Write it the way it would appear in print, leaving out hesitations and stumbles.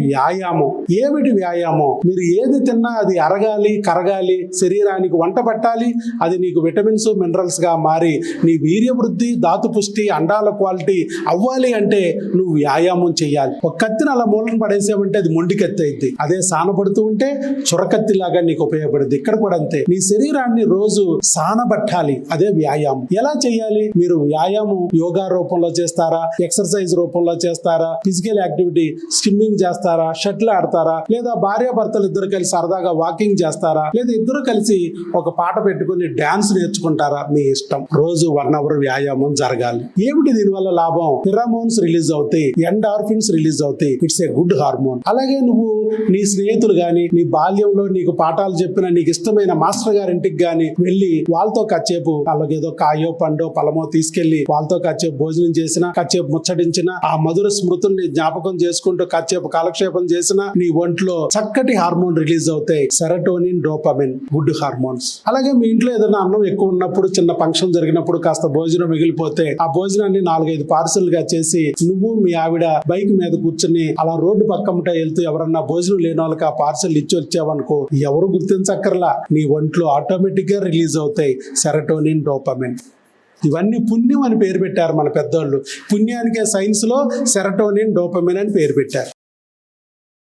వ్యాయామం. ఏమిటి వ్యాయామం? మీరు ఏది తిన్నా అది అరగాలి, కరగాలి, శరీరానికి వంట పట్టాలి. అది నీకు విటమిన్స్, మినరల్స్ గా మారి నీ వీర్య వృద్ధి, ధాతు పుష్టి, అండాల క్వాలిటీ అవ్వాలి అంటే నువ్వు వ్యాయామం చేయాలి. ఒక కత్తిని అలా మూలన పడేసామంటే అది మొండి కత్తి అయింది. అదే సానబడుతూ ఉంటే చురకత్తిలాగా నీకు ఉపయోగపడుతుంది. ఇక్కడ కూడా అంతే, నీ శరీరాన్ని రోజు సానబట్టాలి. అదే వ్యాయామం. ఎలా చేయాలి? మీరు వ్యాయామం యోగా రూపంలో చేస్తారా, ఎక్సర్సైజ్ రూపంలో చేస్తారా, ఫిజికల్ యాక్టివిటీ స్విమ్మింగ్ చేస్తారా, షటిల్ ఆడతారా, లేదా భార్యాభర్తలు ఇద్దరు కలిసి సరదాగా వాకింగ్ చేస్తారా, లేదా ఇద్దరు కలిసి ఒక పాట పెట్టుకుని డాన్స్ నేర్చుకుంటారా, మీ ఇష్టం. రోజు 1 అవర్ వ్యాయామం జరగాలి. ఏమిటి దీనివల్ల లాభం? ఫిరామోన్స్ రిలీజ్ అవుతాయి, ఎండార్ఫిన్స్ రిలీజ్ అవుతాయి. It's a good hormone. అలాగే నువ్వు నీ స్నేహితులు గాని, నీ బాల్యంలో నీకు పాఠాలు చెప్పిన నీకు ఇష్టమైన మాస్టర్ గారింటికి గాని వెళ్ళి వాళ్ళతో కాసేపు వాళ్ళకి ఏదో కాయో పండో పలమో తీసుకెళ్లి వాళ్ళతో కాసేపు భోజనం చేసినా, కాసేపు ముచ్చటించిన, ఆ మధుర స్మృతుల్ని జ్ఞాపకం చేసుకుంటూ కాసేపు కాలక్షేపం చేసిన నీ ఒంట్లో చక్కటి హార్మోన్ రిలీజ్ అవుతాయి. Serotonin, dopamine, good hormones. అలాగే మీ ఇంట్లో ఏదైనా అన్నం ఎక్కువ ఉన్నప్పుడు, చిన్న ఫంక్షన్ జరిగినప్పుడు కాస్త భోజనం మిగిలిపోతే ఆ భోజనాన్ని 4-5 పార్సల్ గా చేసి నువ్వు మీ ఆవిడ బైక్ మీద కూర్చుని అలా రోడ్డు పక్కమట వెళ్తూ ఎవరన్నా భోజనం లేని వాళ్ళకి ఆ పార్సల్ ఇచ్చి వచ్చావనుకో, ఎవరు గుర్తించక్కర్లా, నీ ఒంట్లో ఆటోమేటిక్ గా రిలీజ్ అవుతాయి సెరటోనిన్, డోపమిన్. ఇవన్నీ పుణ్యం అని పేరు పెట్టారు మన పెద్దోళ్ళు. పుణ్యానికే సైన్స్ లో సెరటోనిన్, డోపమిన్ అని పేరు పెట్టారు.